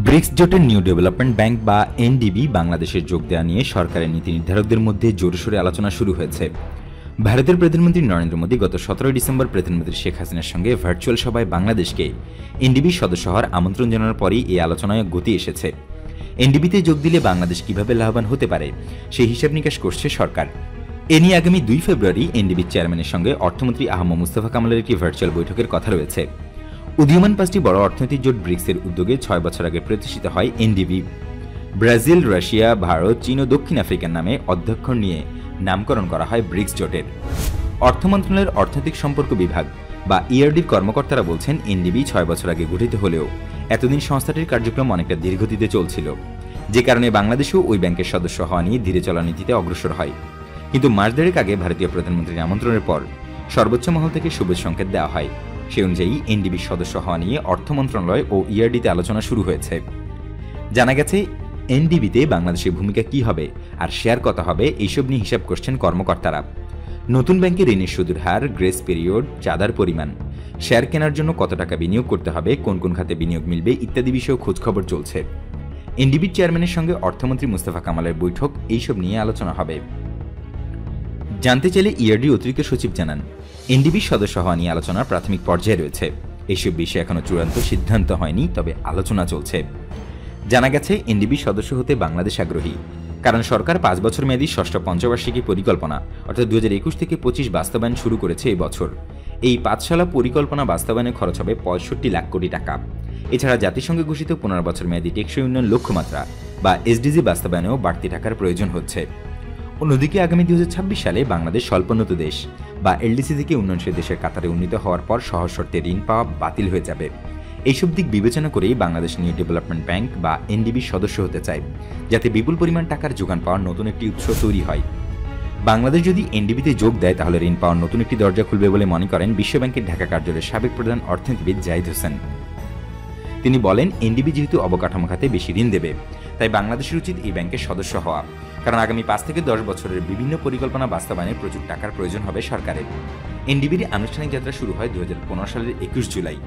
Bricks জোটের new development bank বা NDB বাংলাদেশের যোগ দেওয়া নিয়ে সরকারের নীতি নির্ধারকদের মধ্যে জোরসোরে আলোচনা শুরু হয়েছে। ভারতের প্রধানমন্ত্রী নরেন্দ্র মোদী গত 17 ডিসেম্বর প্রধানমন্ত্রী শেখ হাসিনার সঙ্গে ভার্চুয়াল সভায় বাংলাদেশকে এনডিবির সদস্য হওয়ার আমন্ত্রণ জানানোর পরই এই আলোচনায় গতি এসেছে। এনডিবিতে যোগ দিলে বাংলাদেশ কিভাবে লাভবান হতে পারে সেই হিসাব নিকাশ করছে সরকার। এ নিয়ে আগামী 2 ফেব্রুয়ারি এনডিবির চেয়ারম্যানের সঙ্গে অর্থমন্ত্রী আহমদ মুস্তফা কামালের একটি ভার্চুয়াল বৈঠকের কথা রয়েছে। উদীয়মান 5টি বড় অর্থনৈতিক জোট ব্রিক্সের উদ্যোগে 6 বছর আগে প্রতিষ্ঠিত হয় এনডিবি। ব্রাজিল, রাশিয়া, ভারত, চীন ও দক্ষিণ আফ্রিকার নামে অধ্যক্ষর নিয়ে নামকরণ করা হয় ব্রিক্স জোটের। অর্থ মন্ত্রণালয়ের অর্থনৈতিক সম্পর্ক বিভাগ বা ইআরডির কর্মকর্তারা বলছেন, এনডিবি 6 বছর আগে গঠিত হলেও এতদিন সংস্থাটির কার্যক্রম অনেকটা দীর্ঘতিতে চলছিল, যে কারণে বাংলাদেশও ওই ব্যাংকের সদস্য হওয়া নিয়ে ধীরে চলা নীতিতে অগ্রসর হয়। কিন্তু মাস দেড়েক আগে ভারতীয় প্রধানমন্ত্রীর আমন্ত্রণের পর সর্বোচ্চ মহল থেকে সবুজ সংকেত দেওয়া হয়। সে অনুযায়ী এনডিবির সদস্য হওয়া নিয়ে অর্থ মন্ত্রণালয় ও ইআরডিতে আলোচনা শুরু হয়েছে। জানা গেছে, এনডিবিতে বাংলাদেশের ভূমিকা কি হবে আর শেয়ার কত হবে এইসব নিয়ে হিসাব করছেন কর্মকর্তারা। নতুন ব্যাংকে ঋণের সুদের হার, গ্রেস পিরিয়ড, চাঁদার পরিমাণ, শেয়ার কেনার জন্য কত টাকা বিনিয়োগ করতে হবে, কোন কোন খাতে বিনিয়োগ মিলবে ইত্যাদি বিষয়ে খোঁজখবর চলছে। এনডিবির চেয়ারম্যানের সঙ্গে অর্থমন্ত্রী মুস্তফা কামালের বৈঠক এইসব নিয়ে আলোচনা হবে। জানতে চাইলে ইআরডি অতিরিক্ত সচিব জানান, এনডিবির সদস্য হওয়া নিয়ে আলোচনার প্রাথমিক পর্যায়ে রয়েছে। এইসব বিষয়ে এখনো চূড়ান্ত সিদ্ধান্ত হয়নি, তবে আলোচনা চলছে। জানা গেছে, এনডিবির সদস্য হতে বাংলাদেশ আগ্রহী, কারণ সরকার 5 বছর মেয়াদী ষষ্ঠ পঞ্চবার্ষিকী পরিকল্পনা অর্থাৎ 2021 থেকে 25 বাস্তবায়ন শুরু করেছে এই বছর। এই 5 সালা পরিকল্পনা বাস্তবায়নে খরচ হবে 65 লাখ কোটি টাকা। এছাড়া জাতিসংঘে ঘোষিত 15 বছর মেয়াদী টেকসই উন্নয়ন লক্ষ্যমাত্রা বা এসডিজি বাস্তবায়নেও বাড়তি টাকার প্রয়োজন হচ্ছে। অন্যদিকে আগামী 2026 সালে বাংলাদেশ স্বল্পোন্নত দেশ বা এলডিসি থেকে উন্নয়নশীল দেশের কাতারে উন্নীত হওয়ার পর সহজ শর্তে ঋণ পাওয়া বাতিল হয়ে যাবে। এইসব দিক বিবেচনা করেই বাংলাদেশ নিউ ডেভেলপমেন্ট ব্যাংক বা এনডিবির সদস্য হতে চায়, যাতে বিপুল পরিমাণ টাকার যোগান পাওয়ার নতুন একটি উৎস তৈরি হয়। বাংলাদেশ যদি এনডিবিতে যোগ দেয় তাহলে ঋণ পাওয়ার নতুন একটি দরজা খুলবে বলে মনে করেন বিশ্বব্যাংকের ঢাকা কার্যালয়ের সাবেক প্রধান অর্থনীতিবিদ জাহিদ হোসেন। তিনি বলেন, এনডিবি যেহেতু অবকাঠামো খাতে বেশি ঋণ দেবে, তাই বাংলাদেশের উচিত এই ব্যাংকের সদস্য হওয়া, কারণ আগামী 5 থেকে 10 বছরের বিভিন্ন পরিকল্পনা বাস্তবায়নে প্রচুর টাকার প্রয়োজন হবে সরকারের। এনডিবির আনুষ্ঠানিক যাত্রা শুরু হয় 2015 সালের 21 জুলাই।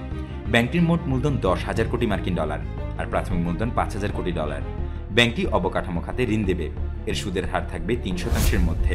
ব্যাংকটির মোট মূলধন $10,000 কোটি মার্কিন ডলার আর প্রাথমিক মূলধন $5,000 কোটি ডলার। ব্যাংকটি অবকাঠামো খাতে ঋণ দেবে। এর সুদের হার থাকবে 3% মধ্যে।